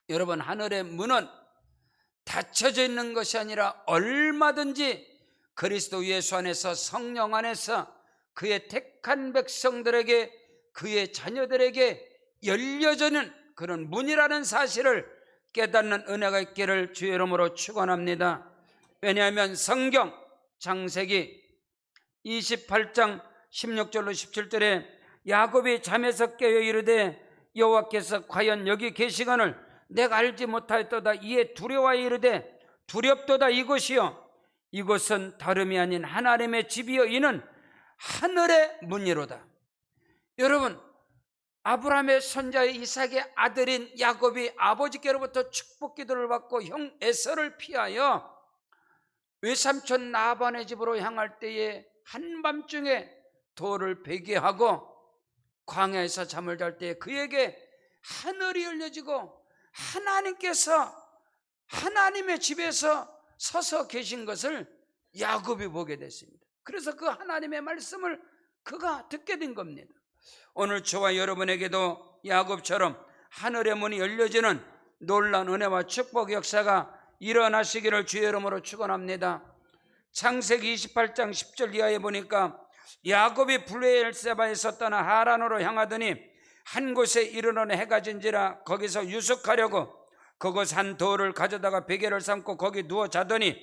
여러분, 하늘의 문은 닫혀져 있는 것이 아니라 얼마든지 그리스도 예수 안에서, 성령 안에서 그의 택한 백성들에게, 그의 자녀들에게 열려지는 그런 문이라는 사실을 깨닫는 은혜가 있기를 주의 이름으로 축원합니다. 왜냐하면 성경 창세기 28장 16절로 17절에 야곱이 잠에서 깨어 이르되 여호와께서 과연 여기 계시거늘 내가 알지 못하였도다. 이에 두려워하여 이르되 두렵도다. 이곳이요 이곳은 다름이 아닌 하나님의 집이요 이는 하늘의 문이로다. 여러분, 아브라함의 손자의 이삭의 아들인 야곱이 아버지께로부터 축복 기도를 받고 형 에서를 피하여 외삼촌 라반의 집으로 향할 때에 한밤중에 돌을 베개하고 광야에서 잠을 잘 때 그에게 하늘이 열려지고 하나님께서 하나님의 집에서 서서 계신 것을 야곱이 보게 됐습니다. 그래서 그 하나님의 말씀을 그가 듣게 된 겁니다. 오늘 저와 여러분에게도 야곱처럼 하늘의 문이 열려지는 놀라운 은혜와 축복 역사가 일어나시기를 주의 이름으로 축원합니다. 창세기 28장 10절 이하에 보니까 야곱이 블레엘세바에서 떠나 하란으로 향하더니 한 곳에 이르러는 해가 진지라 거기서 유숙하려고 그곳 한 돌을 가져다가 베개를 삼고 거기 누워 자더니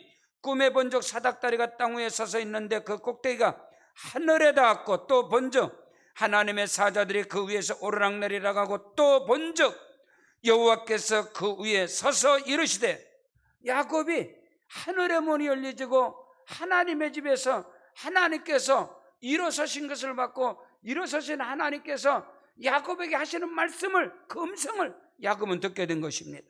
꿈에 본즉 사닥다리가 땅 위에 서서 있는데 그 꼭대기가 하늘에 닿았고 또 본즉 하나님의 사자들이 그 위에서 오르락내리락 하고 또 본즉 여호와께서 그 위에 서서 이르시되, 야곱이 하늘의 문이 열려지고 하나님의 집에서 하나님께서 일어서신 것을 받고 일어서신 하나님께서 야곱에게 하시는 말씀을, 그 음성을 야곱은 듣게 된 것입니다.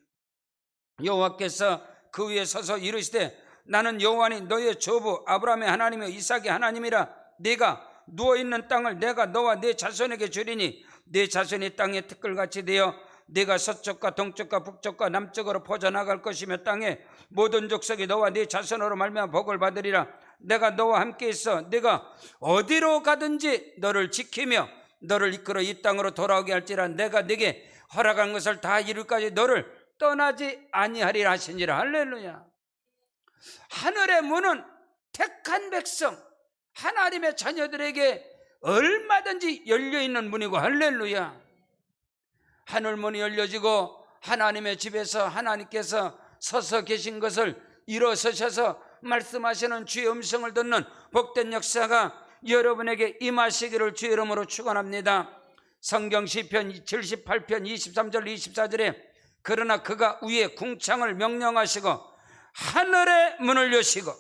여호와께서 그 위에 서서 이르시되 나는 여호와니 너의 조부 아브라함의 하나님이요 이삭의 하나님이라. 네가 누워있는 땅을 내가 너와 네 자손에게 주리니 네 자손이 땅의 티끌같이 되어 네가 서쪽과 동쪽과 북쪽과 남쪽으로 퍼져나갈 것이며 땅의 모든 족속이 너와 네 자손으로 말미암아 복을 받으리라. 내가 너와 함께 있어 네가 어디로 가든지 너를 지키며 너를 이끌어 이 땅으로 돌아오게 할지라. 내가 네게 허락한 것을 다 이룰까지 너를 떠나지 아니하리라 하시니라. 할렐루야. 하늘의 문은 택한 백성, 하나님의 자녀들에게 얼마든지 열려있는 문이고, 할렐루야. 하늘문이 열려지고 하나님의 집에서 하나님께서 서서 계신 것을 일어서셔서 말씀하시는 주의 음성을 듣는 복된 역사가 여러분에게 임하시기를 주의 이름으로 축원합니다. 성경 시편 78편 23절 24절에 그러나 그가 위에 궁창을 명령하시고 하늘의 문을 여시고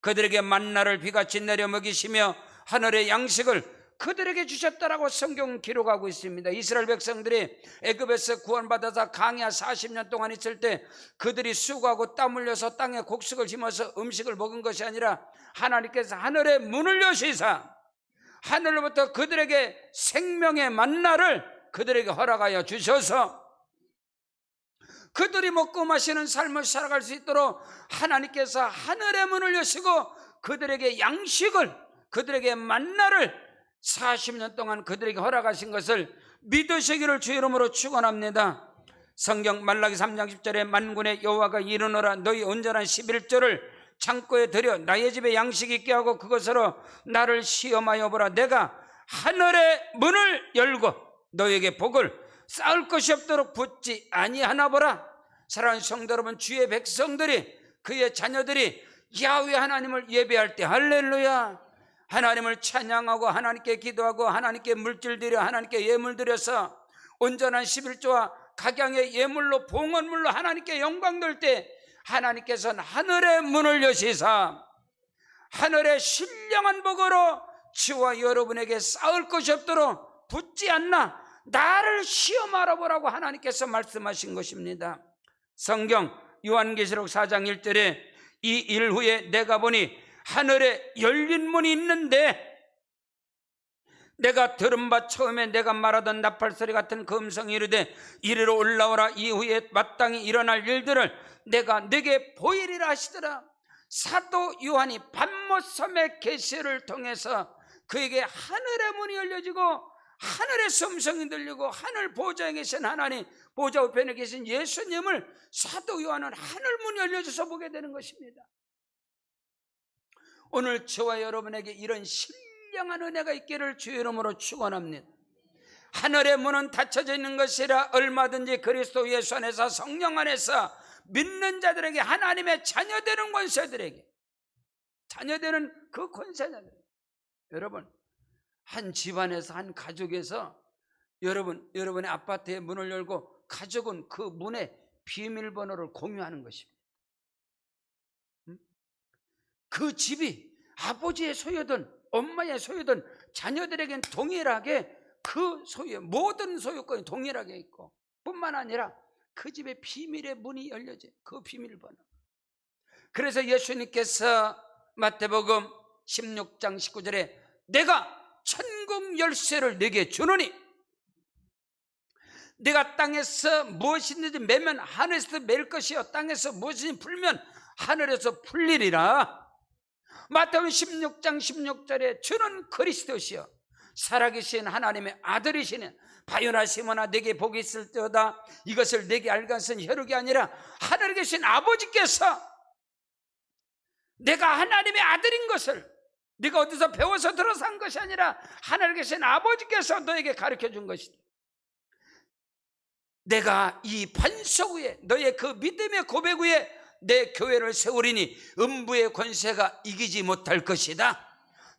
그들에게 만나를 비같이 내려 먹이시며 하늘의 양식을 그들에게 주셨다라고 성경은 기록하고 있습니다. 이스라엘 백성들이 애굽에서 구원받아서 광야 40년 동안 있을 때 그들이 수고하고 땀 흘려서 땅에 곡식을 심어서 음식을 먹은 것이 아니라 하나님께서 하늘의 문을 여시사 하늘로부터 그들에게 생명의 만나를 그들에게 허락하여 주셔서 그들이 먹고 마시는 삶을 살아갈 수 있도록 하나님께서 하늘의 문을 여시고 그들에게 양식을, 그들에게 만나를 40년 동안 그들에게 허락하신 것을 믿으시기를 주의 이름으로 축원합니다. 성경 말라기 3장 10절에 만군의 여호와가 이르노라 너희 온전한 11조를 창고에 들여 나의 집에 양식이 있게 하고 그것으로 나를 시험하여 보라. 내가 하늘의 문을 열고 너에게 복을 쌓을 것이 없도록 붙지 아니하나 보라. 사랑하는 성도 여러분, 주의 백성들이, 그의 자녀들이 야훼 하나님을 예배할 때 할렐루야, 하나님을 찬양하고 하나님께 기도하고 하나님께 물질 드려 하나님께 예물 드려서 온전한 11조와 각양의 예물로 봉헌물로 하나님께 영광 돌 때 하나님께서는 하늘의 문을 여시사 하늘의 신령한 복으로 저와 여러분에게 쌓을 것이 없도록 붙지 않나 나를 시험하라 보라고 하나님께서 말씀하신 것입니다. 성경 요한계시록 4장 1절에 이 일 후에 내가 보니 하늘에 열린 문이 있는데 내가 들은 바 처음에 내가 말하던 나팔소리 같은 그 음성이 이르되 이리로 올라오라. 이후에 마땅히 일어날 일들을 내가 네게 보이리라 하시더라. 사도 요한이 patmos 섬의 계시를 통해서 그에게 하늘의 문이 열려지고 하늘에서 음성이 들리고 하늘 보좌에 계신 하나님, 보좌 우편에 계신 예수님을 사도 요한은 하늘 문이 열려져서 보게 되는 것입니다. 오늘 저와 여러분에게 이런 신령한 은혜가 있기를 주의 이름으로 축원합니다. 하늘의 문은 닫혀져 있는 것이라 얼마든지 그리스도 예수 안에서 성령 안에서 믿는 자들에게, 하나님의 자녀되는 권세들에게, 자녀되는 그 권세자들, 여러분, 한 집안에서, 한 가족에서 여러분의 아파트의 문을 열고 가족은 그 문의 비밀번호를 공유하는 것입니다. 그 집이 아버지의 소유든 엄마의 소유든 자녀들에겐 동일하게 그 소유, 모든 소유권이 동일하게 있고, 뿐만 아니라 그 집의 비밀의 문이 열려져, 그 비밀번호. 그래서 예수님께서 마태복음 16장 19절에 내가 천국 열쇠를 네게 주노니 내가 땅에서 무엇이든지 매면 하늘에서 맬 것이요 땅에서 무엇이든지 풀면 하늘에서 풀리리라. 마태복음 16장 16절에 주는 그리스도시요 살아계신 하나님의 아들이시네. 바요나 시몬아 내게 복이 있을때어다 이것을 내게 알게 하신 혈육이 아니라 하늘에 계신 아버지께서 내가 하나님의 아들인 것을 네가 어디서 배워서 들어서 한 것이 아니라 하늘에 계신 아버지께서 너에게 가르쳐준 것이다. 내가 이 반석 위에, 너의 그 믿음의 고백 위에 내 교회를 세우리니 음부의 권세가 이기지 못할 것이다.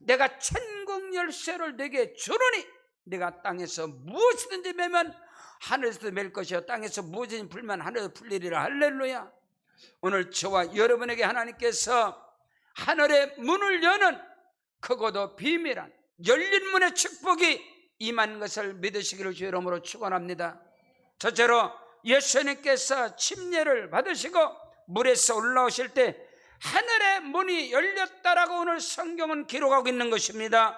내가 천국 열쇠를 내게 주노니 내가 땅에서 무엇이든지 매면 하늘에서 맬 것이요 땅에서 무엇이든지 풀면 하늘에서 풀리리라. 할렐루야. 오늘 저와 여러분에게 하나님께서 하늘의 문을 여는 크고도 비밀한 열린 문의 축복이 임한 것을 믿으시기를 주의 이름으로 축원합니다. 첫째로 예수님께서 침례를 받으시고 물에서 올라오실 때 하늘의 문이 열렸다라고 오늘 성경은 기록하고 있는 것입니다.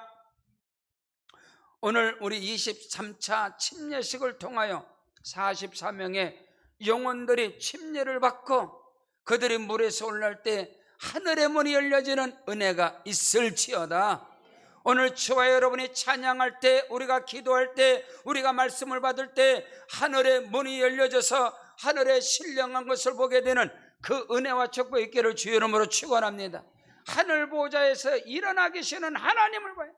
오늘 우리 23차 침례식을 통하여 44명의 영혼들이 침례를 받고 그들이 물에서 올라올 때 하늘의 문이 열려지는 은혜가 있을지어다. 오늘 저와 여러분이 찬양할 때, 우리가 기도할 때, 우리가 말씀을 받을 때 하늘의 문이 열려져서 하늘의 신령한 것을 보게 되는 그 은혜와 축복이 있기를 주의 이름으로 축원합니다. 하늘 보좌에서 일어나 계시는 하나님을 봐요.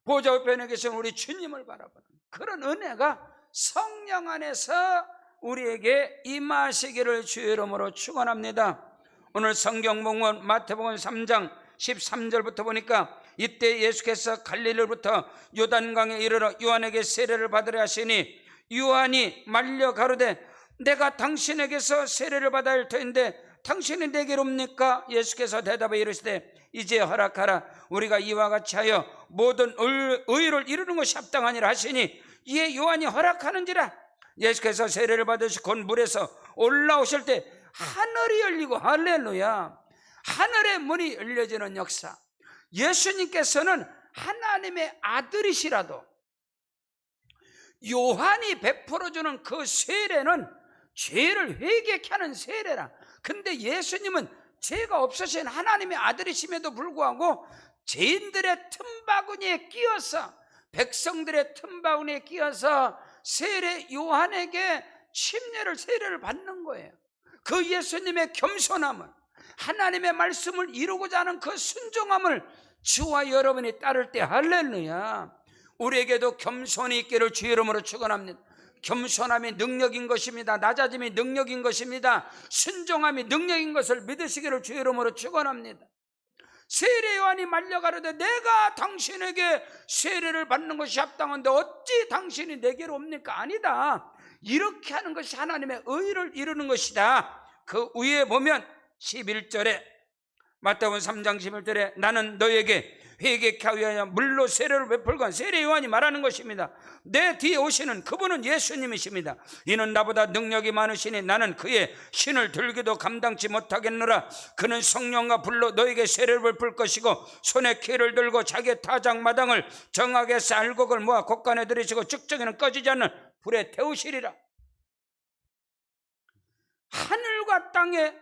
보좌 우편에 계신 우리 주님을 바라보는 그런 은혜가 성령 안에서 우리에게 임하시기를 주의 이름으로 축원합니다. 오늘 성경 본문 마태복음 3장 13절부터 보니까 이때 예수께서 갈릴리로부터 요단강에 이르러 요한에게 세례를 받으려 하시니 요한이 말려 가로되 내가 당신에게서 세례를 받아야 할 터인데 당신이 내게로 옵니까? 예수께서 대답하여 이르시되 이제 허락하라. 우리가 이와 같이 하여 모든 의를 이루는 것이 합당하니라 하시니 이에 요한이 허락하는지라. 예수께서 세례를 받으시고 곧 물에서 올라오실 때 하늘이 열리고, 할렐루야, 하늘의 문이 열려지는 역사. 예수님께서는 하나님의 아들이시라도 요한이 베풀어주는 그 세례는 죄를 회개케 하는 세례라. 근데 예수님은 죄가 없으신 하나님의 아들이심에도 불구하고 죄인들의 틈바구니에 끼어서, 백성들의 틈바구니에 끼어서 세례 요한에게 세례를 받는 거예요. 그 예수님의 겸손함을, 하나님의 말씀을 이루고자 하는 그 순종함을 주와 여러분이 따를 때, 할렐루야, 우리에게도 겸손이 있기를 주의 이름으로 축원합니다. 겸손함이 능력인 것입니다. 낮아짐이 능력인 것입니다. 순종함이 능력인 것을 믿으시기를 주의 이름으로 축원합니다. 세례 요한이 말려 가로되 내가 당신에게 세례를 받는 것이 합당한데 어찌 당신이 내게로 옵니까? 아니다. 이렇게 하는 것이 하나님의 의를 이루는 것이다. 그 위에 보면 11절에, 마태복음 3장 11절에 나는 너에게 회개케 하기 위하여 물로 세례를 베풀건, 세례 요한이 말하는 것입니다. 내 뒤에 오시는 그분은 예수님이십니다. 이는 나보다 능력이 많으시니 나는 그의 신을 들기도 감당치 못하겠노라. 그는 성령과 불로 너에게 세례를 베풀 것이고 손에 키를 들고 자기의 타작마당을 정하게 해서 알곡을 모아 곳간에 들이시고 쭉정이는 꺼지지 않는 불에 태우시리라. 하늘과 땅의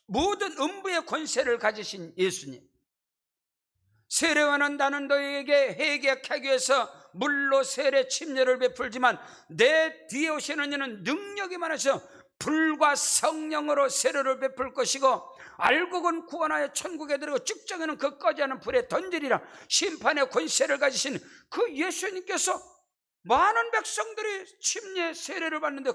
모든 음부의 권세를 가지신 예수님, 세례요한은 나는 너에게 회개케 하기 위해서 물로 세례 침례를 베풀지만 내 뒤에 오시는 이는 능력이 많아서 불과 성령으로 세례를 베풀 것이고 알곡은 구원하여 천국에 들어가고 쭉정에는 그 꺼지 않은 불에 던지리라. 심판의 권세를 가지신 그 예수님께서 많은 백성들이 침례 세례를 받는데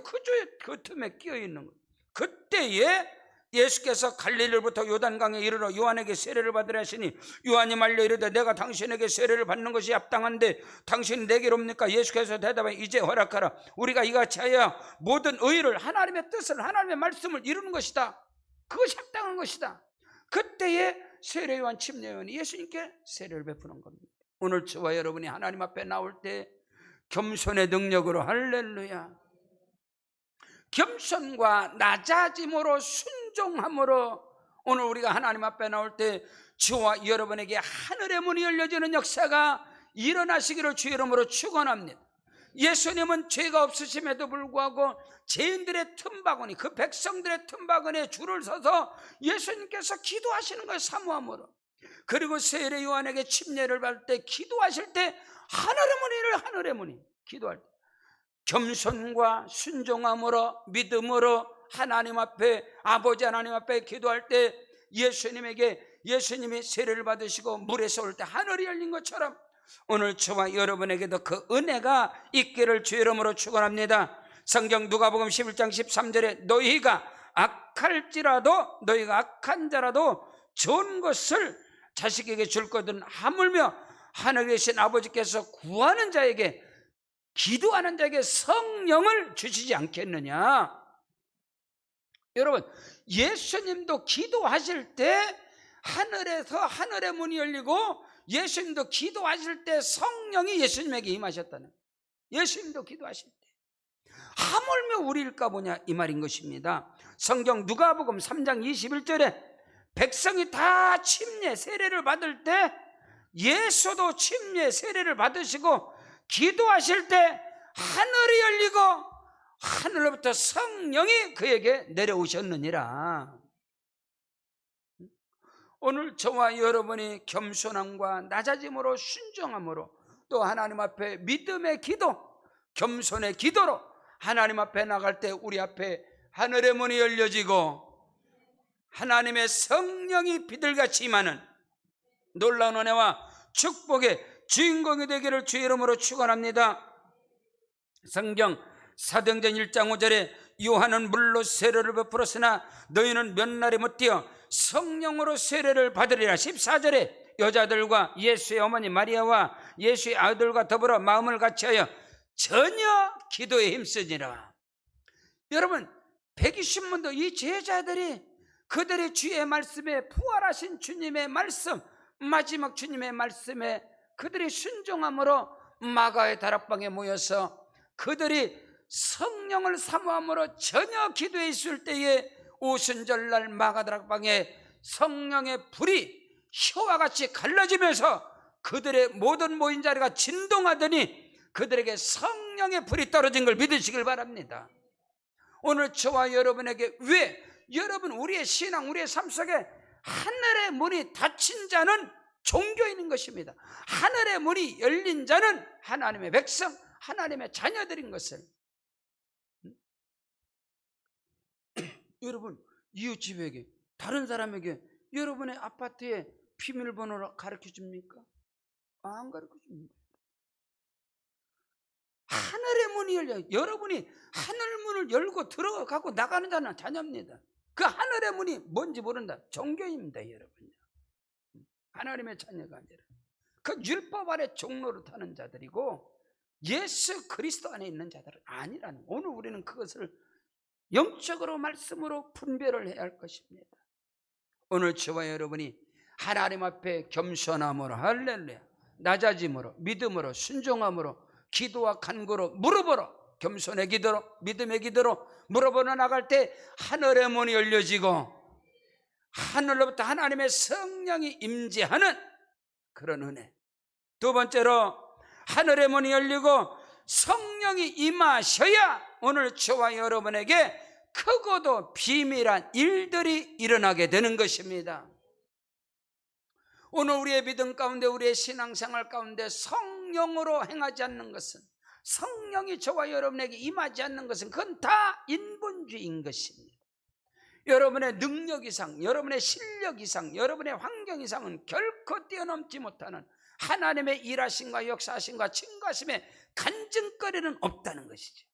그 틈에 끼어 있는 거예요. 그때에 예수께서 갈릴리로부터 요단강에 이르러 요한에게 세례를 받으라 하시니 요한이 말려 이르되 내가 당신에게 세례를 받는 것이 합당한데 당신이 내게로 옵니까? 예수께서 대답하여 이제 허락하라. 우리가 이같이 하여 모든 의를 하나님의 뜻을 하나님의 말씀을 이루는 것이다. 그것이 합당한 것이다. 그때에 세례 요한 침례 요한이 예수님께 세례를 베푸는 겁니다. 오늘 저와 여러분이 하나님 앞에 나올 때 겸손의 능력으로 할렐루야, 겸손과 낮아짐으로 순종함으로 오늘 우리가 하나님 앞에 나올 때 저와 여러분에게 하늘의 문이 열려지는 역사가 일어나시기를 주 이름으로 축원합니다. 예수님은 죄가 없으심에도 불구하고 죄인들의 틈바구니, 그 백성들의 틈바구니에 줄을 서서 예수님께서 기도하시는 거예요, 사모함으로. 그리고 세례 요한에게 침례를 받을 때 기도하실 때 하늘의 문이 기도할 때 겸손과 순종함으로 믿음으로 하나님 앞에, 아버지 하나님 앞에 기도할 때 예수님이 세례를 받으시고 물에서 올 때 하늘이 열린 것처럼 오늘 저와 여러분에게도 그 은혜가 있기를 주 이름으로 축원합니다. 성경 누가복음 11장 13절에 너희가 악한 자라도 좋은 것을 자식에게 줄 거든 하물며 하늘에 계신 아버지께서 구하는 자에게, 기도하는 자에게 성령을 주시지 않겠느냐. 여러분, 예수님도 기도하실 때 하늘에서 하늘의 문이 열리고 예수님도 기도하실 때 성령이 예수님에게 임하셨다는, 예수님도 기도하실 때 하물며 우리일까 보냐 이 말인 것입니다. 성경 누가복음 3장 21절에 백성이 다 침례 세례를 받을 때 예수도 침례 세례를 받으시고 기도하실 때 하늘이 열리고 하늘로부터 성령이 그에게 내려오셨느니라. 오늘 저와 여러분이 겸손함과 낮아짐으로 순종함으로 또 하나님 앞에 믿음의 기도, 겸손의 기도로 하나님 앞에 나갈 때 우리 앞에 하늘의 문이 열려지고 하나님의 성령이 비들같이 임하는 놀라운 은혜와 축복의 주인공이 되기를 주 이름으로 축원합니다. 성경 사도행전 1장 5절에 요한은 물로 세례를 베풀었으나 너희는 몇 날이 못되어 성령으로 세례를 받으리라. 14절에 여자들과 예수의 어머니 마리아와 예수의 아들과 더불어 마음을 같이하여 전혀 기도에 힘쓰니라. 여러분, 120문도 이 제자들이 그들의 주의 말씀에, 부활하신 주님의 말씀, 마지막 주님의 말씀에 그들이 순종함으로 마가의 다락방에 모여서 그들이 성령을 사모함으로 전혀 기도에 있을 때에 오순절날 마가 다락방에 성령의 불이 혀와 같이 갈라지면서 그들의 모든 모인 자리가 진동하더니 그들에게 성령의 불이 떨어진 걸 믿으시길 바랍니다. 오늘 저와 여러분에게, 왜? 여러분, 우리의 신앙, 우리의 삶 속에 하늘의 문이 닫힌 자는 종교인인 것입니다. 하늘의 문이 열린 자는 하나님의 백성, 하나님의 자녀들인 것을. 여러분, 이웃집에게, 다른 사람에게 여러분의 아파트의 비밀번호를 가르쳐 줍니까? 안 가르쳐 줍니다. 하늘의 문이 열려, 여러분이 하늘 문을 열고 들어가고 나가는 자는 자녀입니다. 그 하늘의 문이 뭔지 모른다, 종교입니다. 여러분, 하나님의 자녀가 아니라 그 율법 아래 종로를 타는 자들이고 예수 그리스도 안에 있는 자들은 아니라는, 오늘 우리는 그것을 영적으로 말씀으로 분별을 해야 할 것입니다. 오늘 저와 여러분이 하나님 앞에 겸손함으로, 할렐루야, 낮아짐으로, 믿음으로, 순종함으로, 기도와 간구로, 무릎으로, 겸손의 기도로, 믿음의 기도로 무릎으로 나갈 때 하늘의 문이 열려지고 하늘로부터 하나님의 성령이 임재하는 그런 은혜. 두 번째로, 하늘의 문이 열리고 성령이 임하셔야 오늘 저와 여러분에게 크고도 비밀한 일들이 일어나게 되는 것입니다. 오늘 우리의 믿음 가운데, 우리의 신앙생활 가운데 성령 성령으로 행하지 않는 것은, 성령이 저와 여러분에게 임하지 않는 것은 그건 다 인본주의인 것입니다. 여러분의 능력 이상, 여러분의 실력 이상, 여러분의 환경 이상은 결코 뛰어넘지 못하는 하나님의 일하심과 역사하심과 증거하심의 간증거리는 없다는 것이죠.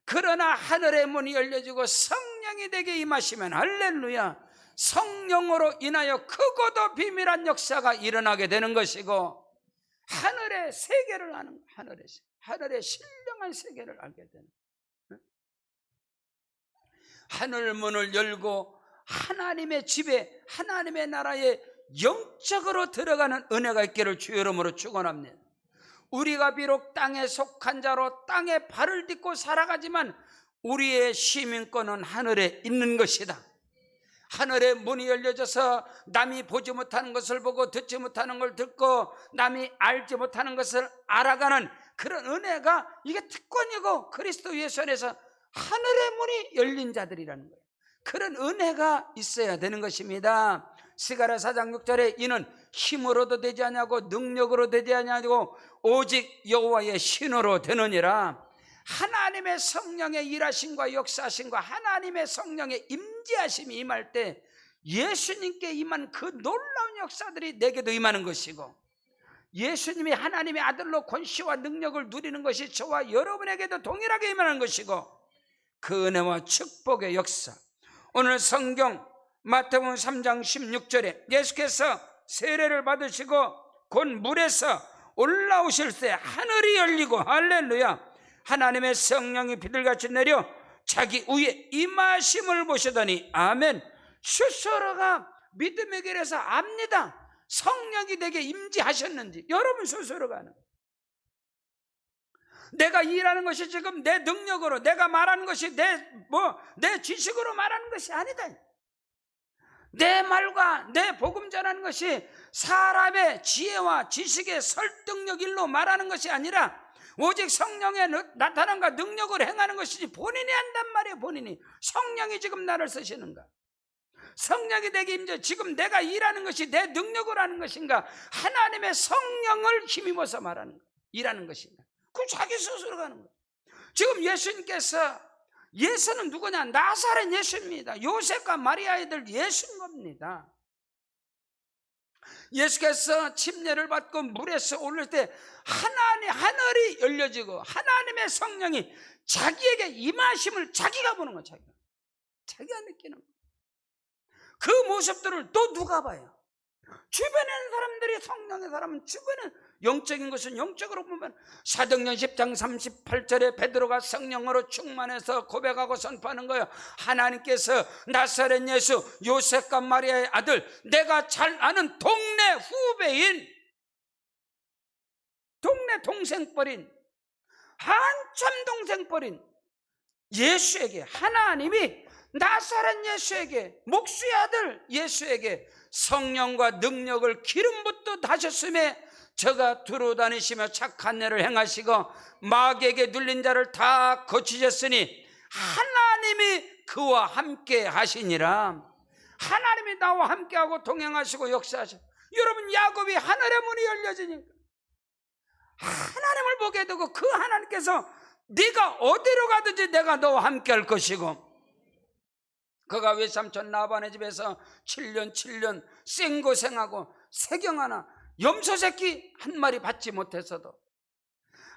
그러나 하늘의 문이 열려지고 성령이 내게 임하시면 할렐루야, 성령으로 인하여 크고도 비밀한 역사가 일어나게 되는 것이고, 하늘의 세계를 아는, 하늘의 신령한 세계를 알게 되는, 하늘 문을 열고 하나님의 집에, 하나님의 나라에 영적으로 들어가는 은혜가 있기를 주 이름으로 축원합니다. 우리가 비록 땅에 속한 자로 땅에 발을 딛고 살아가지만 우리의 시민권은 하늘에 있는 것이다. 하늘의 문이 열려져서 남이 보지 못하는 것을 보고 듣지 못하는 걸 듣고 남이 알지 못하는 것을 알아가는 그런 은혜가, 이게 특권이고 그리스도 예수 안에서 하늘의 문이 열린 자들이라는 거예요. 그런 은혜가 있어야 되는 것입니다. 스가랴 4장 6절에 이는 힘으로도 되지 아니하고 능력으로 되지 아니하고 오직 여호와의 신으로 되느니라. 하나님의 성령의 일하심과 역사하심과 하나님의 성령의 임재하심이 임할 때 예수님께 임한 그 놀라운 역사들이 내게도 임하는 것이고, 예수님이 하나님의 아들로 권세와 능력을 누리는 것이 저와 여러분에게도 동일하게 임하는 것이고, 그 은혜와 축복의 역사, 오늘 성경 마태복음 3장 16절에 예수께서 세례를 받으시고 곧 물에서 올라오실 때 하늘이 열리고 할렐루야, 하나님의 성령이 비둘같이 내려 자기 위에 임하심을 보시더니 아멘. 스스로가 믿음의 길에서 압니다. 성령이 내게 임재하셨는지. 여러분 스스로가 아는, 내가 일하는 것이 지금 내 능력으로, 내가 말하는 것이 내 지식으로 말하는 것이 아니다. 내 말과 내 복음 전하는 것이 사람의 지혜와 지식의 설득력 일로 말하는 것이 아니라 오직 성령의 나타남과 능력으로 행하는 것이지 본인이 한단 말이에요. 본인이. 성령이 지금 나를 쓰시는가? 성령이 내게 임재, 지금 내가 일하는 것이 내 능력으로 하는 것인가? 하나님의 성령을 힘입어서 말하는 것, 일하는 것인가? 그 자기 스스로가 하는 거예요. 지금 예수님께서, 예수는 누구냐? 나사렛 예수입니다. 요셉과 마리아의 아들 예수인 겁니다. 예수께서 침례를 받고 물에서 올릴 때 하늘이 열려지고 하나님의 성령이 자기에게 임하심을 자기가 보는 거예요. 자기가 느끼는 거예요. 그 모습들을 또 누가 봐요? 주변에 있는 사람들이, 성령의 사람은 주변에, 영적인 것은 영적으로 보면 사도행전 10장 38절에 베드로가 성령으로 충만해서 고백하고 선포하는 거예요. 하나님께서 나사렛 예수, 요셉과 마리아의 아들, 내가 잘 아는 동네 후배인, 동네 동생뻘인, 한참 동생뻘인 예수에게, 하나님이 나사렛 예수에게, 목수의 아들 예수에게 성령과 능력을 기름 붓듯 하셨음에 저가 두루 다니시며 착한 일을 행하시고 마귀에게 눌린 자를 다 고치셨으니 하나님이 그와 함께 하시니라. 하나님이 나와 함께하고 동행하시고 역사하셔. 여러분, 야곱이 하늘의 문이 열려지니까 하나님을 보게 되고 그 하나님께서 네가 어디로 가든지 내가 너와 함께할 것이고, 그가 외삼촌 라반의 집에서 7년 생고생하고 세경 하나, 염소 새끼 한 마리 받지 못했어도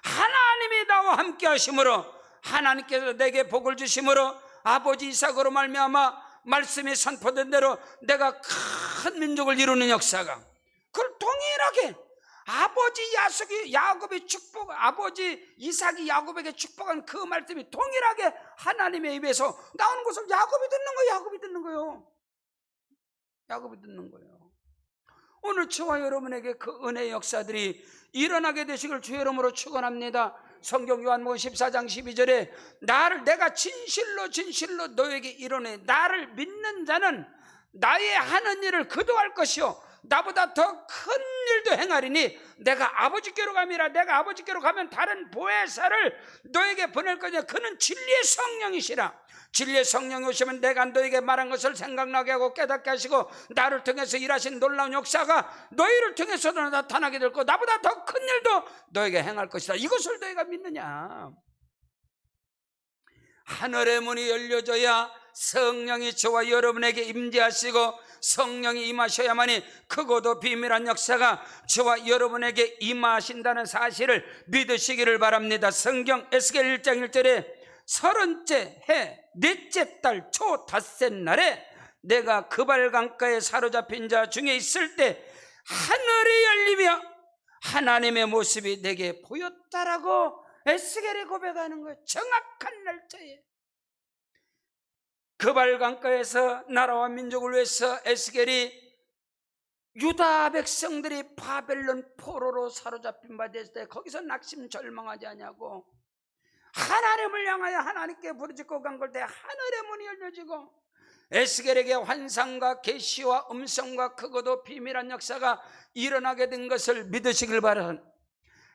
하나님이 나와 함께 하심으로, 하나님께서 내게 복을 주심으로 아버지 이삭으로 말미암아 말씀이 선포된 대로 내가 큰 민족을 이루는 역사가, 그걸 동일하게 아버지 야곱이 축복, 아버지 이삭이 야곱에게 축복한 그 말씀이 동일하게 하나님의 입에서 나오는 것을 야곱이 듣는 거예요. 야곱이 듣는 거예요. 오늘 저와 여러분에게 그 은혜의 역사들이 일어나게 되시길 주 이름으로 축원합니다. 성경 요한복음 14장 12절에 내가 진실로 너에게 이르노니 나를 믿는 자는 나의 하는 일을 그도 할 것이요 나보다 더 큰 일도 행하리니 내가 아버지께로 감이라. 내가 아버지께로 가면 다른 보혜사를 너에게 보낼 거냐. 그는 진리의 성령이시라. 진리의 성령이 오시면 내가 너에게 말한 것을 생각나게 하고 깨닫게 하시고 나를 통해서 일하신 놀라운 역사가 너희를 통해서도 나타나게 될 것, 나보다 더 큰 일도 너에게 행할 것이다. 이것을 너희가 믿느냐? 하늘의 문이 열려져야 성령이 저와 여러분에게 임재하시고 성령이 임하셔야만이 크고도 비밀한 역사가 저와 여러분에게 임하신다는 사실을 믿으시기를 바랍니다. 성경 에스겔 1장 1절에 30째 해 넷째 달 초 닷새 날에 내가 그발 강가에 사로잡힌 자 중에 있을 때 하늘이 열리며 하나님의 모습이 내게 보였다라고 에스겔이 고백하는 거예요. 정확한 날짜에 그발 강가에서 나라와 민족을 위해서 에스겔이 유다 백성들이 바벨론 포로로 사로잡힌 바 됐을 때 거기서 낙심 절망하지 않냐고 하나님을 향하여 하나님께 부르짖고 간 걸 때 하늘의 문이 열려지고 에스겔에게 환상과 계시와 음성과 크고도 비밀한 역사가 일어나게 된 것을 믿으시길 바랍니다.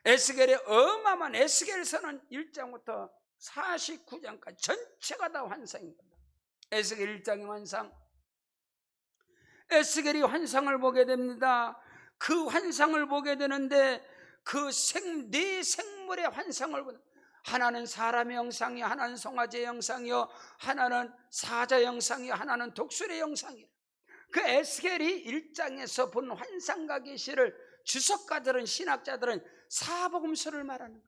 에스겔의 어마어마한 에스겔서는 1장부터 49장까지 전체가 다 환상입니다. 에스겔 1장의 환상, 에스겔이 환상을 보게 됩니다. 그 환상을 보게 되는데 네 생물의 환상을 보는, 하나는 사람의 형상이요, 하나는 송아지의 형상이요, 하나는 사자 형상이요, 하나는 독수리의 형상이요. 그 에스겔이 1장에서 본 환상과 계시를 주석가들은, 신학자들은 사복음서를 말하는 거예요.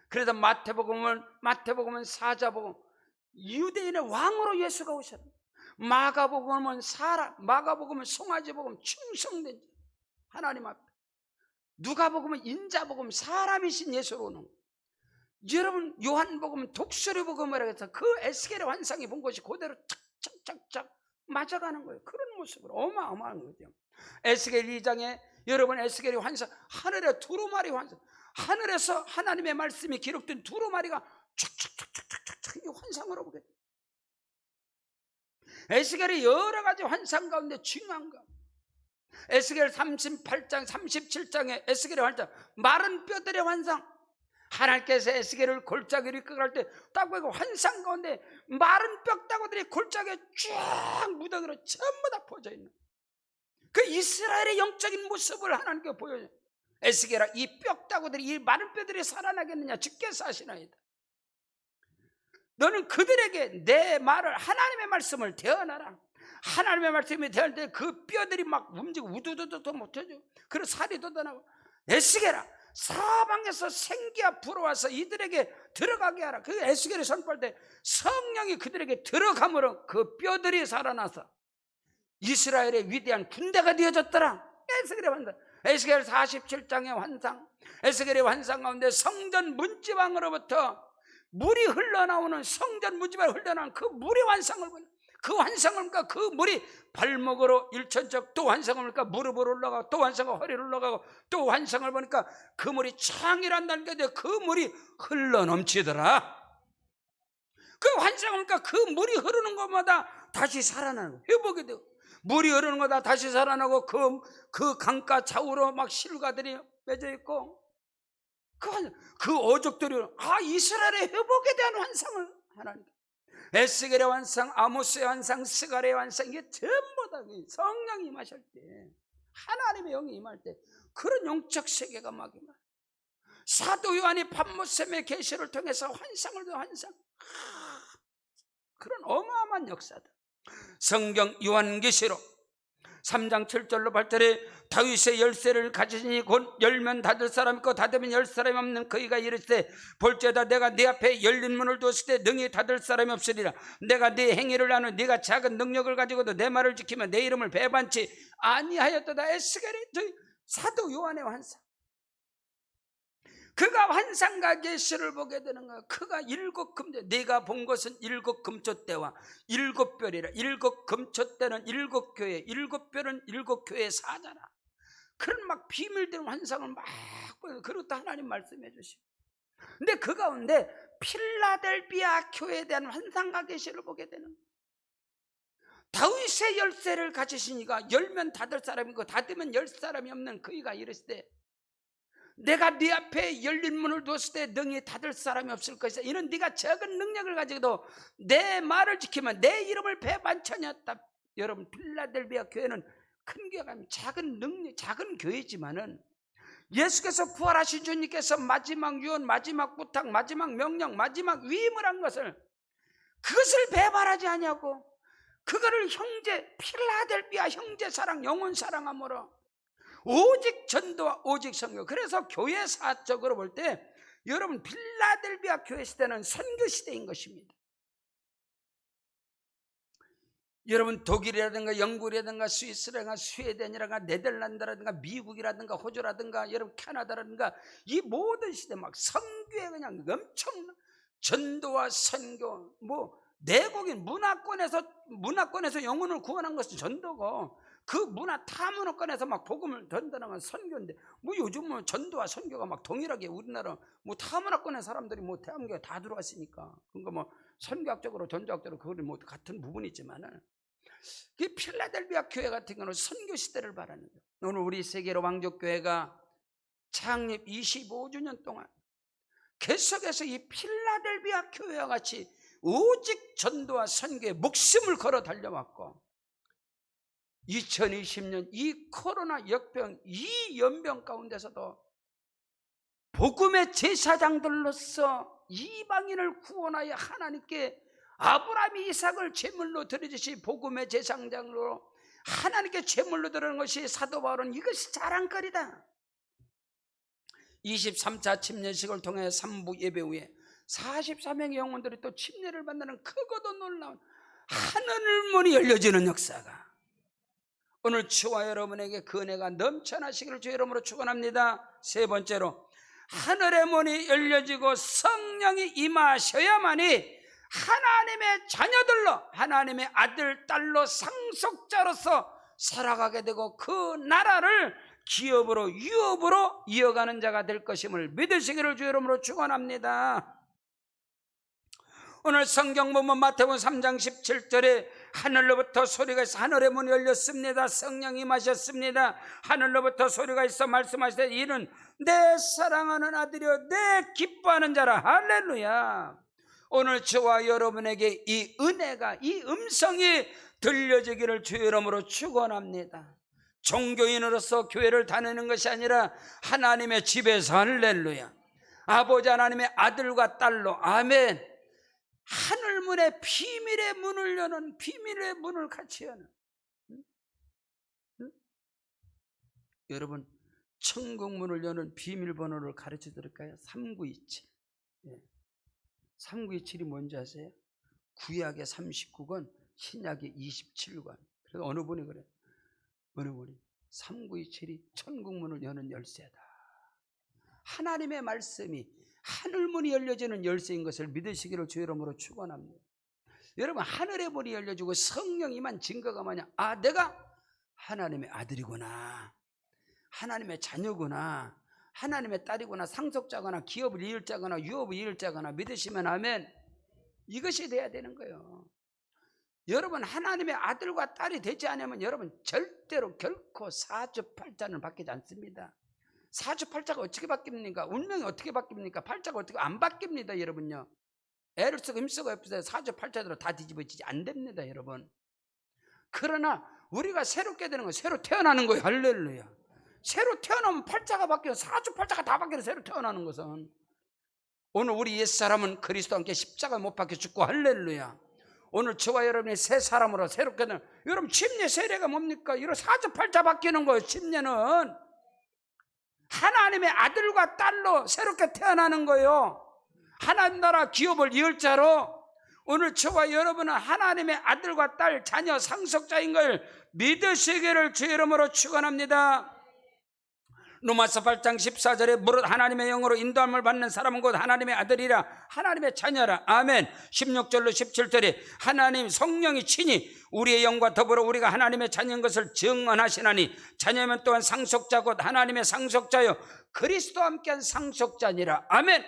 그래서 마태복음은 사자복음, 유대인의 왕으로 예수가 오셨다. 마가복음은 송아지복음, 충성된 하나님 앞에. 누가복음은 인자복음, 사람이신 예수로 오는 거예요. 여러분 요한복음은 독수리복음이라고 해서 그 에스겔의 환상이 본 것이 그대로 착착착착 맞아가는 거예요. 그런 모습으로 어마어마한 거죠. 에스겔 2장에 여러분 에스겔의 환상, 하늘에 두루마리 환상, 하늘에서 하나님의 말씀이 기록된 두루마리가 촥촥촥촥촥 이 환상으로 보게 돼요. 에스겔의 여러 가지 환상 가운데 중요한 거, 에스겔 38장 37장에 에스겔의 환상, 마른 뼈들의 환상. 하나님께서 에스겔을 골짜기로 이끌어갈 때 딱 보고 환상 가운데 마른 뼈다구들이 골짜기에 쫙 무더기로 전부 다 퍼져 있는 그 이스라엘의 영적인 모습을 하나님께 보여줘요. 에스겔아, 이 뼈다구들이, 이 마른 뼈들이 살아나겠느냐? 주께서 하시나이다. 너는 그들에게 내 말을, 하나님의 말씀을 대언하라. 하나님의 말씀이 대할 때 그 뼈들이 막 움직이고 우두두두도 못해줘. 그래서 살이 돋아나고, 에스겔아, 사방에서 생기가 불어와서 이들에게 들어가게 하라. 그 에스겔이 선포할 때 성령이 그들에게 들어감으로 그 뼈들이 살아나서 이스라엘의 위대한 군대가 되어졌더라. 에스겔의 환상, 에스겔 47장의 환상, 에스겔의 환상 가운데 성전 문지방으로부터 물이 흘러나오는, 성전 문지방에 흘러나오는 그 물의 환상을 보는, 그 환상을 보니까 그 물이 발목으로 일천적, 또 환상을 보니까 무릎으로 올라가고, 또 환상을 허리로 올라가고, 또 환상을 보니까 그 물이 창이란다는 게 그 물이 흘러넘치더라. 그 환상을 보니까 그 물이 흐르는 것마다 다시 살아나고 회복이 되고, 물이 흐르는 거다 다시 살아나고, 그 강가 좌우로 막 실과들이 맺어 있고, 그 어족들이, 이스라엘의 회복에 대한 환상을 하나님, 에스겔의 환상, 아모스의 환상, 스갈의 환상, 이게 전부 다 성령이 임하실 때, 하나님의 영이 임할 때 그런 영적 세계가 막 임해요. 사도 요한이 pat모셈의 계시를 통해서 환상을 환상, 그런 어마어마한 역사다. 성경 요한계시록 3장 7절로 8절에 다윗의 열쇠를 가지시니 곧 열면 닫을 사람 있고 닫으면 열 사람이 없는 그이가 이르시되 볼지어다 내가 네 앞에 열린 문을 두었을 때 능히 닫을 사람이 없으리라. 내가 네 행위를 아는 네가 작은 능력을 가지고도 내 말을 지키면 내 이름을 배반치 아니하였도다. 에스겔의 사도 요한의 환상, 그가 환상과 계시를 보게 되는 거야. 그가 7금조, 네가 본 것은 7금조대와 7별이라. 7금조대는 7교회, 7별은 7교회의 사자라. 그런 막 비밀된 환상을 막 보여요. 그리고 또 하나님 말씀해 주시고, 근데 그 가운데 필라델비아 교회에 대한 환상과 계시를 보게 되는 거야. 다윗의 열쇠를 가지시니까 열면 닫을 사람이고 닫으면 열 사람이 없는 그이가 이르시되, 내가 네 앞에 열린 문을 두었을 때 능히 닫을 사람이 없을 것이다. 이는 네가 적은 능력을 가지고도 내 말을 지키면 내 이름을 배반천이었다. 여러분, 필라델비아 교회는 큰 교회가 아니고 작은 교회지만은 예수께서 부활하신 주님께서 마지막 유언, 마지막 부탁, 마지막 명령, 마지막 위임을 한 것을, 그것을 배반하지 아니하고 그거를 필라델비아 형제 사랑, 영혼 사랑함으로 오직 전도와 오직 선교. 그래서 교회사적으로 볼 때 여러분, 필라델비아 교회 시대는 선교 시대인 것입니다. 여러분, 독일이라든가 영국이라든가 스위스라든가 스웨덴이라든가 네덜란드라든가 미국이라든가 호주라든가 여러분 캐나다라든가 이 모든 시대 막 선교에 그냥 엄청난 전도와 선교, 뭐 내국인 문화권에서 영혼을 구원한 것은 전도고, 그 타문화권에서 막 복음을 전하는 건 선교인데, 뭐 요즘은 전도와 선교가 막 동일하게 우리나라 뭐 타문화권의 사람들이 뭐 대한민국에 다 들어왔으니까, 그러니까 뭐 선교학적으로 전도학적으로 그걸 뭐 같은 부분이지만은, 이 필라델비아 교회 같은 경우는 선교 시대를 말하는 거예요. 오늘 우리 세계로 왕족교회가 창립 25주년 동안 계속해서 이 필라델비아 교회와 같이 오직 전도와 선교에 목숨을 걸어 달려왔고, 2020년 이 코로나 역병, 이 연병 가운데서도 복음의 제사장들로서 이방인을 구원하여 하나님께 아브라함이 이삭을 제물로 드리듯이 복음의 제사장으로 하나님께 제물로 드리는 것이 사도 바울은 이것이 자랑거리다. 23차 침례식을 통해 3부 예배 후에 44명의 영혼들이 또 침례를 받는 크고도 놀라운 하늘 문이 열려지는 역사가 오늘 저와 여러분에게 그 은혜가 넘쳐나시기를 주의 이름으로 축원합니다. 세 번째로, 하늘의 문이 열려지고 성령이 임하셔야만이 하나님의 자녀들로, 하나님의 아들, 딸로, 상속자로서 살아가게 되고 그 나라를 기업으로, 유업으로 이어가는 자가 될 것임을 믿으시기를 주의 이름으로 축원합니다. 오늘 성경 보면 마태복음 3장 17절에 하늘로부터 소리가 있어, 하늘의 문이 열렸습니다. 성령이 임하셨습니다. 하늘로부터 소리가 있어 말씀하시되 이는 내 사랑하는 아들이요 내 기뻐하는 자라. 할렐루야. 오늘 저와 여러분에게 이 은혜가, 이 음성이 들려지기를 주의 이름으로 축원합니다. 종교인으로서 교회를 다니는 것이 아니라 하나님의 집에서, 할렐루야, 아버지 하나님의 아들과 딸로, 아멘, 하늘문의 비밀의 문을 여는, 비밀의 문을 같이 여는, 여러분, 천국문을 여는 비밀번호를 가르쳐 드릴까요? 3927. 3927이 뭔지 아세요? 구약의 39권, 신약의 27권. 그래서 어느 분이 그래요? 어느 분이 3927이 천국문을 여는 열쇠다. 하나님의 말씀이 하늘문이 열려지는 열쇠인 것을 믿으시기를 주의 이름으로 축원합니다. 여러분, 하늘의 문이 열려지고 성령이만 증거가 뭐냐? 아, 내가 하나님의 아들이구나, 하나님의 자녀구나, 하나님의 딸이구나, 상속자거나 기업을 이을 자거나 유업을 이을 자거나 믿으시면 아멘. 이것이 돼야 되는 거예요. 여러분, 하나님의 아들과 딸이 되지 않으면 여러분 절대로 결코 사주팔자는 바뀌지 않습니다. 사주팔자가 어떻게 바뀝니까? 운명이 어떻게 바뀝니까? 팔자가 어떻게 안 바뀝니다. 여러분요, 애를 쓰고 힘쓰고 옆에서 사주팔자대로 다 뒤집어지지 안 됩니다. 여러분, 그러나 우리가 새롭게 되는 건 새로 태어나는 거예요. 할렐루야. 새로 태어나면 팔자가 바뀌어, 사주팔자가 다 바뀌어. 새로 태어나는 것은, 오늘 우리 옛사람은 그리스도와 함께 십자가 못 박혀 죽고, 할렐루야, 오늘 저와 여러분이 새 사람으로 새롭게 되는, 여러분 침례 세례가 뭡니까? 이런 사주팔자 바뀌는 거예요. 침례는 하나님의 아들과 딸로 새롭게 태어나는 거예요. 하나님 나라 기업을 이을 자로. 오늘 저와 여러분은 하나님의 아들과 딸, 자녀, 상속자인 걸 믿으시기를 주의 이름으로 축원합니다. 로마서 8장 14절에 무릇 하나님의 영으로 인도함을 받는 사람은 곧 하나님의 아들이라, 하나님의 자녀라. 아멘. 16절로 17절에 하나님 성령이 친히 우리의 영과 더불어 우리가 하나님의 자녀인 것을 증언하시나니 자녀면 또한 상속자 곧 하나님의 상속자요 그리스도와 함께한 상속자니라. 아멘.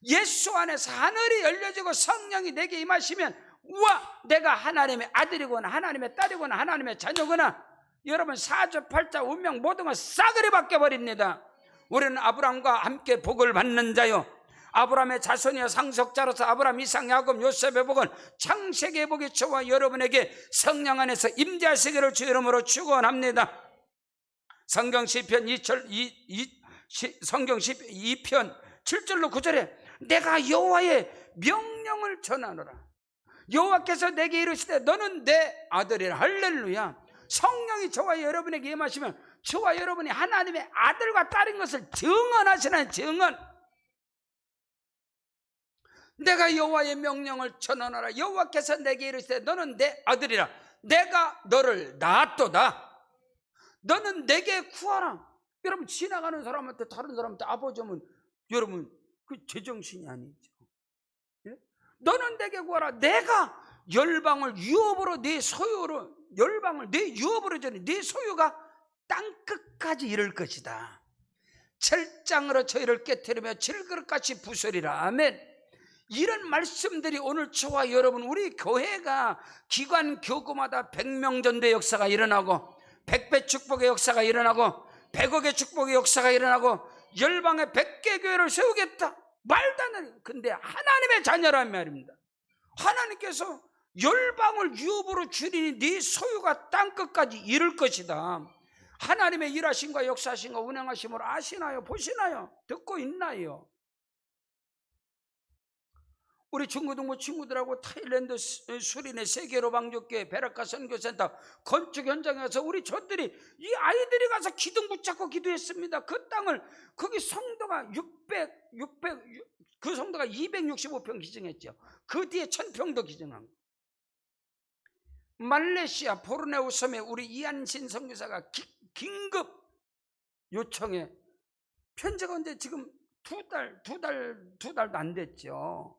예수 안에서 하늘이 열려지고 성령이 내게 임하시면, 우와, 내가 하나님의 아들이구나, 하나님의 딸이구나, 하나님의 자녀구나. 여러분, 사주팔자 운명 모든 건 싸그리 바뀌어버립니다. 우리는 아브라함과 함께 복을 받는 자요, 아브라함의 자손이여 상속자로서 아브라함, 이삭, 야곱, 요셉의 복은 창세기의 복이 저와 여러분에게 성령 안에서 임재하시기를 주 이름으로 축원합니다. 성경 시편 2편 7절로 9절에 내가 여호와의 명령을 전하노라. 여호와께서 내게 이르시되 너는 내 아들이라. 할렐루야. 성령이 저와 여러분에게 임하시면 저와 여러분이 하나님의 아들과 딸인 것을 증언하시는 증언. 내가 여호와의 명령을 전하노라. 여호와께서 내게 이르시되 너는 내 아들이라. 내가 너를 낳았도다. 너는 내게 구하라. 여러분, 지나가는 사람한테, 다른 사람한테 아버지 하면 여러분 그 제정신이 아니죠. 예? 너는 내게 구하라. 내가 열방을 유업으로 네 소유로, 열방을 네 유업으로 주니 네 소유가 땅끝까지 이를 것이다. 철장으로 저희를 깨뜨리며 질그릇같이 부수리라. 아멘. 이런 말씀들이 오늘 저와 여러분, 우리 교회가 기관 교구마다 100명 전도의 역사가 일어나고, 100배 축복의 역사가 일어나고, 100억의 축복의 역사가 일어나고, 열방의 100개 교회를 세우겠다. 말도 안 되는. 근데 하나님의 자녀란 말입니다. 하나님께서 열방을 유업으로 주리니 네 소유가 땅끝까지 이를 것이다. 하나님의 일하심과 역사하심과 운행하심을 아시나요? 보시나요? 듣고 있나요? 우리 중고등부 친구들하고 타일랜드 수린의 세계로 방족교회 베라카 선교센터 건축 현장에서 우리 저들이, 이 아이들이 가서 기둥 붙잡고 기도했습니다. 그 땅을, 거기 성도가 그 성도가 265평 기증했죠. 그 뒤에 1000평도 기증한 거예요. 말레이시아 보르네오 섬에 우리 이한신 선교사가 긴급 요청에 편지가 언제 지금 두 달도 안 됐죠.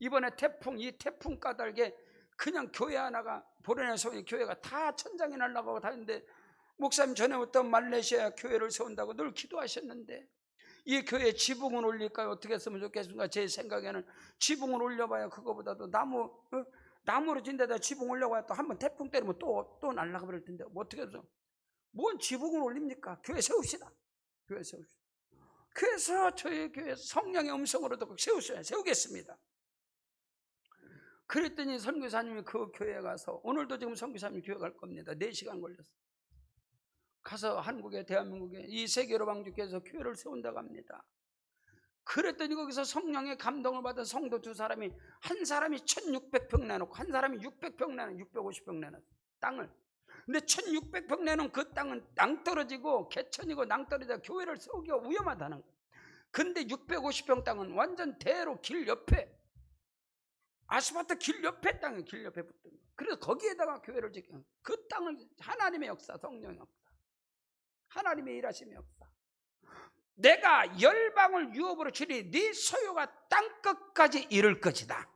이번에 태풍, 이 태풍 까닭에 그냥 교회 하나가, 보르네오 섬의 교회가 다 천장이 날아가고 다 했는데, 목사님 전에부터 말레이시아 교회를 세운다고 늘 기도하셨는데, 이 교회 지붕을 올릴까요? 어떻게 했으면 좋겠습니까? 제 생각에는 지붕을 올려봐야 그거보다도 나무로 진 데다 지붕 올려봐야 또 한번 태풍 때리면 또 날아가 버릴 텐데, 뭐 어떻게 해서 뭔 지붕을 올립니까? 교회 세웁시다. 교회 세웁시다. 그래서 저희 교회 성령의 음성으로 듣고 세우겠습니다. 그랬더니 선교사님이 그 교회에 가서, 오늘도 지금 선교사님이 교회 갈 겁니다. 4시간 걸렸어요. 가서 한국에, 대한민국에 이 세계로 방죽해서 교회를 세운다고 합니다. 그랬더니 거기서 성령의 감동을 받은 성도 2사람이, 한 사람이 1600평 내놓고 한 사람이 600평 내놓고 650평 내놓고 땅을. 근데 1600평 내놓은 그 땅은 낭떠러지고 개천이고 낭떠러지가 교회를 세우기가 위험하다는 거예요. 근데 650평 땅은 완전 대로 길 옆에, 아스팔트 길 옆에 땅에, 길 옆에 붙은 거예요. 그래서 거기에다가 교회를 짓게, 그 땅을, 하나님의 역사, 성령의 역사, 하나님의 일하심의 역사. 내가 열방을 유업으로 주리 네 소유가 땅끝까지 이를 것이다.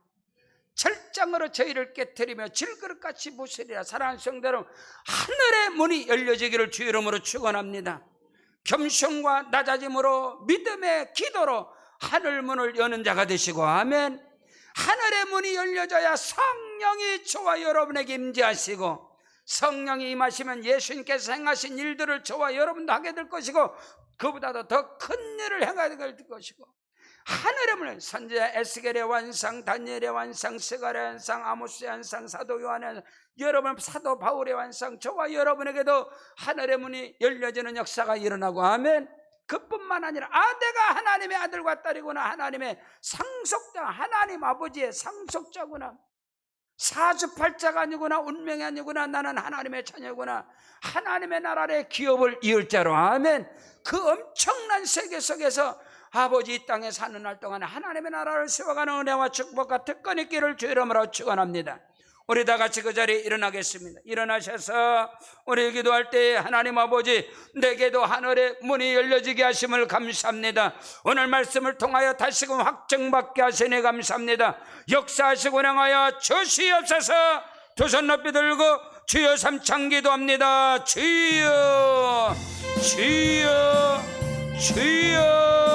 철장으로 저희를 깨뜨리며 질그릇같이 부수리라. 사랑하는 성도 여러분, 하늘의 문이 열려지기를 주 이름으로 축원합니다. 겸손과 낮아짐으로 믿음의 기도로 하늘 문을 여는 자가 되시고, 아멘. 하늘의 문이 열려져야 성령이 저와 여러분에게 임재하시고, 성령이 임하시면 예수님께서 행하신 일들을 저와 여러분도 하게 될 것이고, 그보다도 더 큰 일을 행하게 될 것이고, 하늘의 문을, 선지자 에스겔의 완상, 다니엘의 완상, 스가랴의 완상, 아모스의 완상, 사도 요한의 완상, 여러분 사도 바울의 완상, 저와 여러분에게도 하늘의 문이 열려지는 역사가 일어나고, 아멘. 그뿐만 아니라 내가 하나님의 아들과 딸이구나, 하나님의 상속자, 하나님 아버지의 상속자구나, 사주팔자가 아니구나, 운명이 아니구나, 나는 하나님의 자녀구나, 하나님의 나라의 기업을 이을 자로, 아멘. 그 엄청난 세계 속에서 아버지 이 땅에 사는 날 동안에 하나님의 나라를 세워가는 은혜와 축복과 특권 있기를 주 이름으로 축원합니다. 우리 다 같이 그 자리에 일어나겠습니다. 일어나셔서 우리 기도할 때, 하나님 아버지, 내게도 하늘의 문이 열려지게 하심을 감사합니다. 오늘 말씀을 통하여 다시금 확증받게 하시니 감사합니다. 역사하시고 운행하여 주시옵소서. 두 손 높이 들고 주여 삼창 기도합니다. 주여, 주여, 주여.